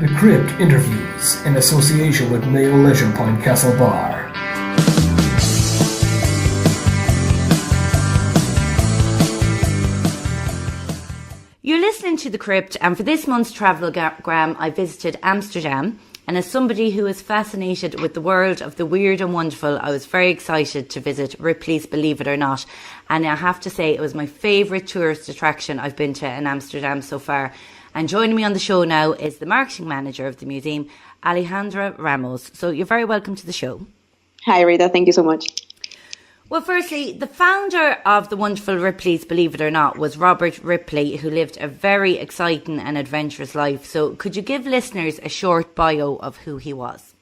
The Crypt interviews in association with Mayo Leisure Point Castle Bar. You're listening to The Crypt, and for this month's Travelgram, I visited Amsterdam. And as somebody who is fascinated with the world of the weird and wonderful, I was very excited to visit Ripleys, believe it or not. And I have to say, it was my favourite tourist attraction I've been to in Amsterdam so far. And joining me on the show now is the marketing manager of the museum, Alejandra Ramos. So you're very welcome to the show. Hi, Rita. Thank you so much. Well, firstly, the founder of the wonderful Ripleys, believe it or not, was Robert Ripley, who lived a very exciting and adventurous life. So could you give listeners a short bio of who he was?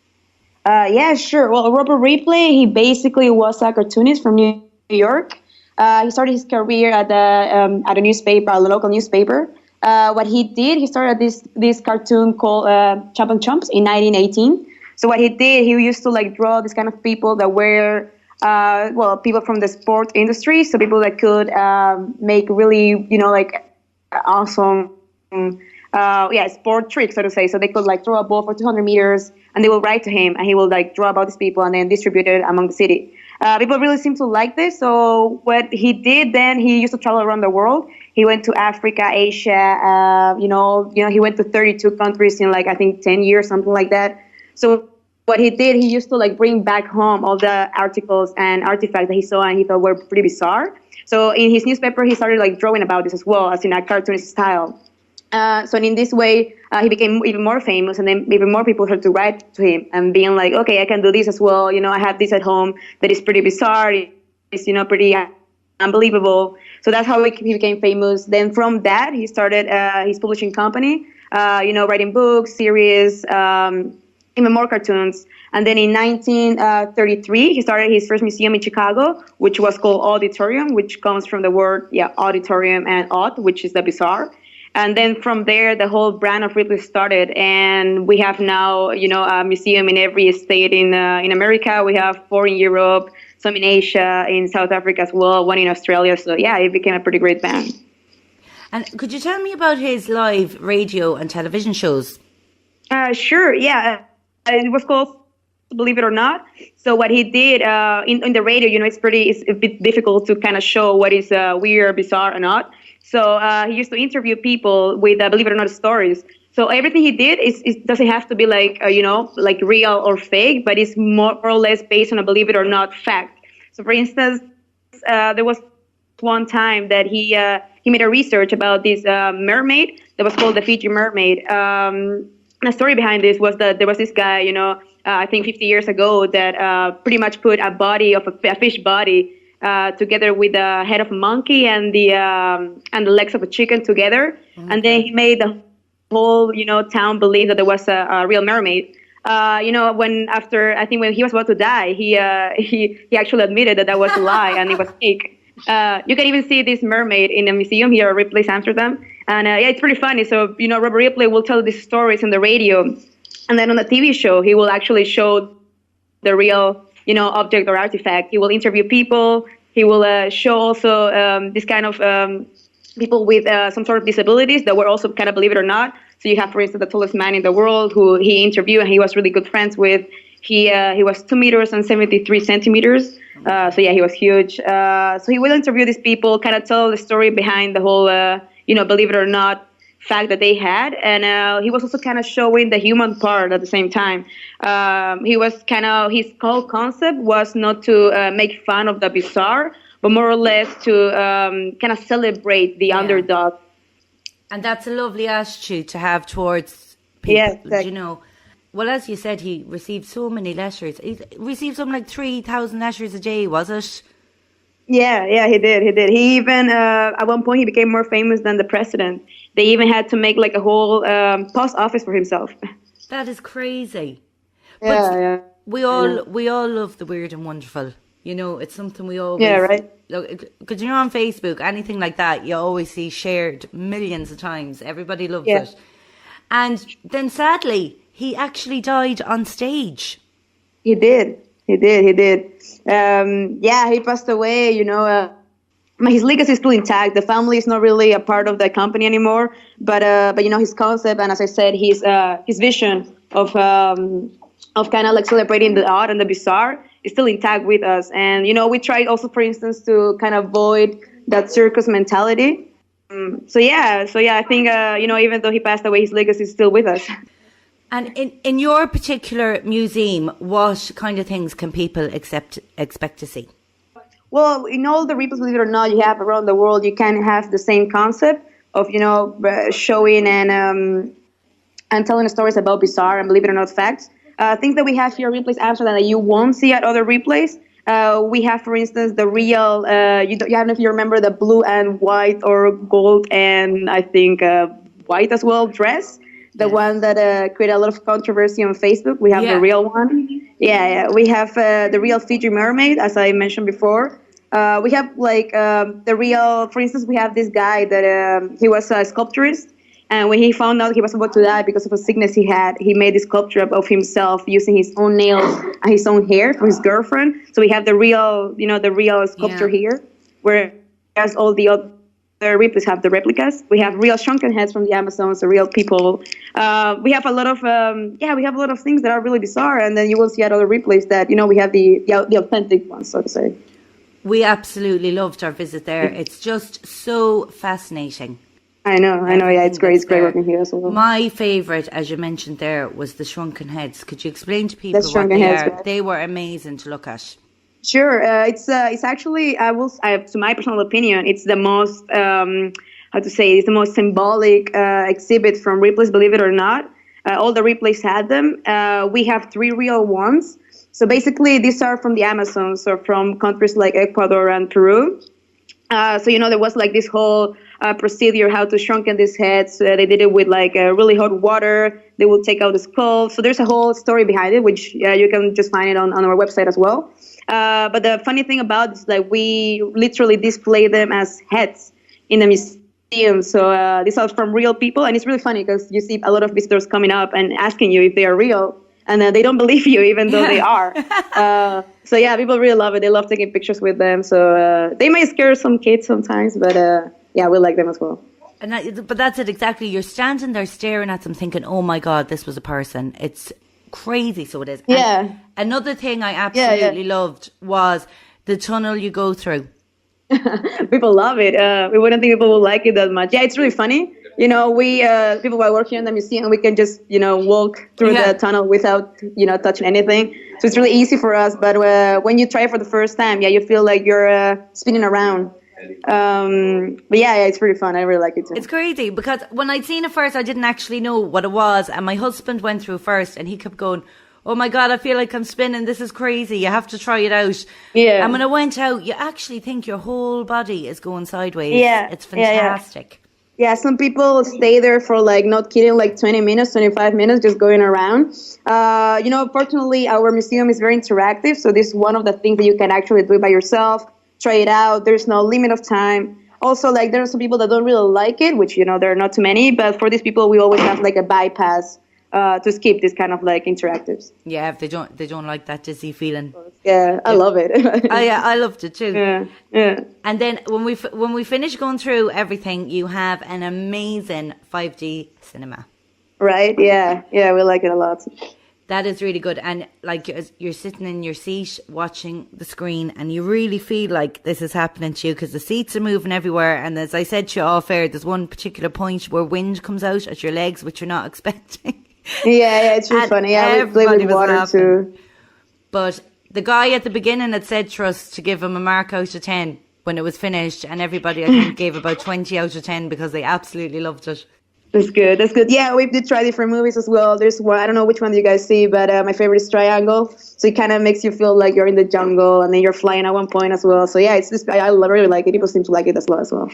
Yeah, sure. Well, Robert Ripley, he basically was a cartoonist from New York. He started his career at a newspaper, a local newspaper. What he did, he started this cartoon called Chump and Chumps in 1918. So what he did, he used to draw this kind of people that were people from the sport industry, so people that could make really, awesome, sport tricks, so to say. So they could throw a ball for 200 meters, and they will write to him, and he will draw about these people and then distribute it among the city. People really seem to like this. So what he did then, he used to travel around the world. He went to Africa, Asia. He went to 32 countries in I think 10 years, something like that. So what he did, he used to bring back home all the articles and artifacts that he saw and he thought were pretty bizarre. So in his newspaper, he started drawing about this as well, as in a cartoonist style. So in this way, he became even more famous, and then even more people started to write to him and being like, okay, I can do this as well. I have this at home that is pretty bizarre. It's, pretty unbelievable. So that's how he became famous. Then from that, he started his publishing company, writing books, series, even more cartoons. And then in 1933, he started his first museum in Chicago, which was called Auditorium, which comes from the word, auditorium, and odd, which is the bizarre. And then from there, the whole brand of Ripley started. And we have now, a museum in every state in America. We have 4 in Europe, some in Asia, in South Africa as well, 1 in Australia. So yeah, it became a pretty great band. And could you tell me about his live radio and television shows? Sure, yeah. It was called Believe It or Not. So what he did in the radio, it's a bit difficult to kind of show what is weird, bizarre, or not. So he used to interview people with Believe It or Not stories. So everything he did it doesn't have to be real or fake, but it's more or less based on a Believe It or Not fact. So for instance, there was one time that he made a research about this mermaid that was called the Fiji mermaid. And the story behind this was that there was this guy, I think 50 years ago, that pretty much put a body of a fish body together with the head of a monkey and the legs of a chicken together. Mm-hmm. And then he made the whole, town believe that there was a real mermaid. When he was about to die, he actually admitted that was a lie and it was fake. You can even see this mermaid in a museum here at Ripleys, Amsterdam. And it's pretty funny. So, Robert Ripley will tell these stories on the radio. And then on the TV show, he will actually show the real, object or artifact. He will interview people. He will show also this kind of people with some sort of disabilities that were also kind of, believe it or not. So you have, for instance, the tallest man in the world who he interviewed and he was really good friends with. He was 2 meters and 73 centimeters. He was huge. So he will interview these people, kind of tell the story behind the whole, believe it or not, fact that they had. And he was also kind of showing the human part at the same time. His whole concept was not to make fun of the bizarre, but more or less to kind of celebrate the underdog. And that's a lovely attitude to have towards people, yes, exactly. Well, as you said, he received so many letters. He received something 3,000 letters a day, was it? Yeah, he did. He even, at one point, he became more famous than the president. They even had to make a whole post office for himself. That is crazy. Yeah. We all love the weird and wonderful. It's something we always... Yeah, right. Because on Facebook, anything like that, you always see shared millions of times. Everybody loves it. And then sadly, he actually died on stage. He did. He passed away, his legacy is still intact. The family is not really a part of the company anymore, but his concept, and as I said, his vision of kind of like celebrating the odd and the bizarre is still intact with us. And we tried also, for instance, to kind of avoid that circus mentality. So yeah, I think even though he passed away, his legacy is still with us. And in your particular museum, what kind of things can people expect to see? Well, in all the Ripleys, believe it or not, you have around the world, you can have the same concept of showing and telling stories about bizarre and, believe it or not, facts. Things that we have here at Ripleys Amsterdam that you won't see at other Ripleys. We have, for instance, the real. I don't know if you remember the blue and white or gold and I think white as well dress. The one that created a lot of controversy on Facebook. We have the real one. Yeah. We have the real Fiji mermaid, as I mentioned before. We have the real. For instance, we have this guy that he was a sculpturist. And when he found out he was about to die because of a sickness he had, he made this sculpture of himself using his own nails and his own hair for his girlfriend. So we have the real, the real sculpture here, whereas all the other Ripleys have the replicas. We have real shrunken heads from the Amazons, the real people. We have a lot of, we have a lot of things that are really bizarre. And then you will see at other Ripleys that, we have the authentic ones, so to say. We absolutely loved our visit there. It's just so fascinating. I know. Yeah, it's great. It's great working here as well. My favourite, as you mentioned there, was the shrunken heads. Could you explain to people what they are? Right? They were amazing to look at. Sure. It's actually, to my personal opinion, it's the most, it's the most symbolic exhibit from Ripleys, believe it or not. All the Ripleys had them. We have 3 real ones. So basically, these are from the Amazons or from countries like Ecuador and Peru. So there was this whole procedure how to shrunken these heads. They did it with really hot water. They will take out the skull. So there's a whole story behind it, which you can just find it on our website as well. But the funny thing about it is that we literally display them as heads in the museum. So these are from real people, and it's really funny because you see a lot of visitors coming up and asking you if they are real. And they don't believe you, even though they are. So yeah, people really love it. They love taking pictures with them. So they might scare some kids sometimes, but we like them as well. But that's it exactly. You're standing there staring at them, thinking, "Oh my God, this was a person." It's crazy. So it is. Yeah. And another thing I absolutely loved was the tunnel you go through. People love it. We wouldn't think people would like it that much. Yeah, it's really funny. We people are working in the museum, we can just walk through the tunnel without touching anything. So it's really easy for us. But when you try it for the first time, you feel like you're spinning around. But it's pretty fun. I really like it too. It's crazy because when I'd seen it first, I didn't actually know what it was, and my husband went through first, and he kept going, "Oh my God, I feel like I'm spinning. This is crazy. You have to try it out." Yeah. And when I went out, you actually think your whole body is going sideways. Yeah. It's fantastic. Yeah, some people stay there for not kidding, 20 minutes, 25 minutes, just going around. Fortunately, our museum is very interactive. So this is one of the things that you can actually do by yourself, try it out. There's no limit of time. Also, there are some people that don't really like it, which, there are not too many. But for these people, we always have a bypass to skip this kind of interactives. Yeah, if they don't like that dizzy feeling. Yeah, I love it. I loved it too. Yeah. And then when we finish going through everything, you have an amazing 5D cinema. Right? Yeah, we like it a lot. That is really good. And you're sitting in your seat watching the screen, and you really feel like this is happening to you because the seats are moving everywhere. And as I said to you off air, there's one particular point where wind comes out at your legs, which you're not expecting. Yeah, it's really funny. Yeah, we play with water too. But the guy at the beginning had said to us to give him a mark out of 10 when it was finished, and everybody I think gave about 20 out of 10 because they absolutely loved it. That's good. Yeah, we did try different movies as well. There's one, I don't know which one you guys see, but my favorite is Triangle. So it kind of makes you feel like you're in the jungle, and then you're flying at one point as well. So yeah, it's just, I really like it. People seem to like it as well.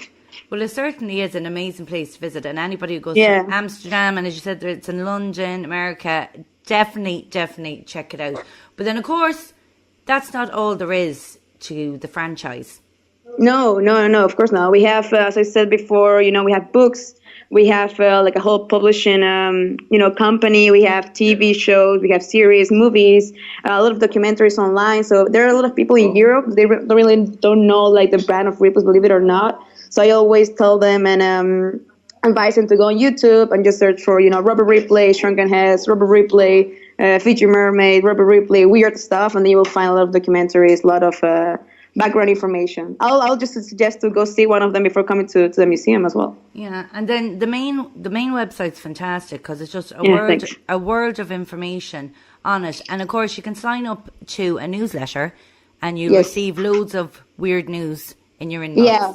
Well, it certainly is an amazing place to visit, and anybody who goes to Amsterdam, and as you said, it's in London, America, definitely check it out. But then, of course, that's not all there is to the franchise. No, of course not. We have, as I said before, we have books. We have like a whole publishing, company. We have TV shows, we have series, movies, a lot of documentaries online. So there are a lot of people in Europe. They really don't know like the brand of Ripleys, believe it or not. So I always tell them and advise them to go on YouTube and just search for, Robert Ripley, Shrunken Heads, Robert Ripley, Fiji Mermaid, Robert Ripley, weird stuff, and then you will find a lot of documentaries, a lot of background information. I'll just suggest to go see one of them before coming to the museum as well. Yeah, and then the main website's fantastic because it's just a world of information on it, and of course you can sign up to a newsletter, and you receive loads of weird news in your inbox. Yeah.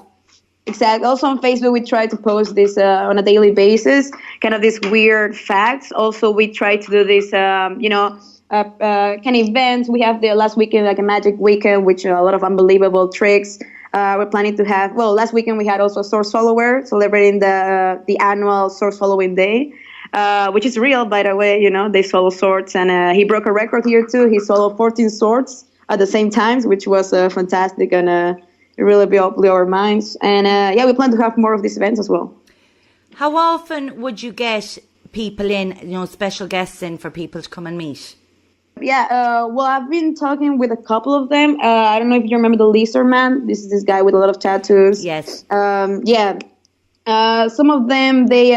Exactly. Also on Facebook, we try to post this on a daily basis, kind of these weird facts. Also, we try to do this, kind of events. We have the last weekend, like a magic weekend, which a lot of unbelievable tricks. We're planning to have, last weekend we had also Source Follower, celebrating the annual Source Following Day, which is real, by the way. They swallow swords, and he broke a record here too. He swallowed 14 swords at the same time, which was fantastic, and it really blew our minds. And we plan to have more of these events as well. How often would you get people in, special guests in for people to come and meet? Yeah, I've been talking with a couple of them. I don't know if you remember the Lizard Man. This is this guy with a lot of tattoos. Yes. Some of them, they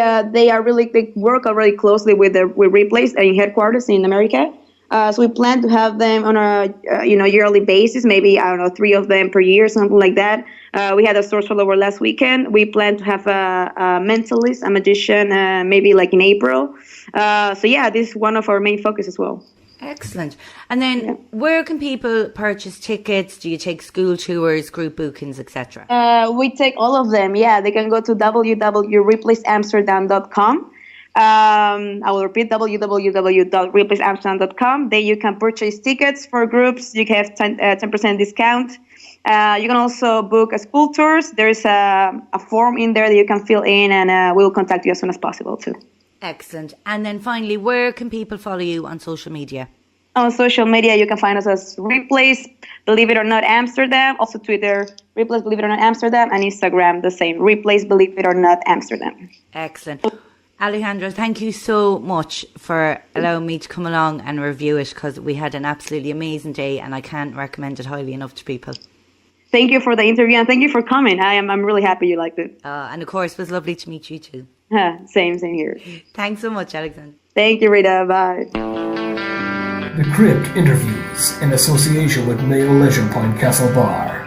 work already closely with Ripleys in headquarters in America. So we plan to have them on a yearly basis, maybe, 3 of them per year, something like that. We had a source follower last weekend. We plan to have a mentalist, a magician, maybe like in April. This is one of our main focus as well. Excellent. And then where can people purchase tickets? Do you take school tours, group bookings, etc.? We take all of them. Yeah, they can go to www.riplesamsterdam.com. I will repeat, www.riplesamsterdam.com. There you can purchase tickets for groups. You can have 10% discount. You can also book a school tours. There is a form in there that you can fill in, and we'll contact you as soon as possible too. Excellent. And then finally, where can people follow you on social media? On social media, you can find us as Ripleys, Believe It or Not Amsterdam. Also Twitter, Ripleys Believe It or Not Amsterdam, and Instagram, the same, Ripleys Believe It or Not Amsterdam. Excellent. Alejandra, thank you so much for allowing me to come along and review it, because we had an absolutely amazing day and I can't recommend it highly enough to people. Thank you for the interview and thank you for coming. I'm really happy you liked it. And of course, it was lovely to meet you too. Same here. Thanks so much, Alexandra. Thank you, Rita. Bye. The Crypt interviews in association with Mayo Leisure Point Castle Bar.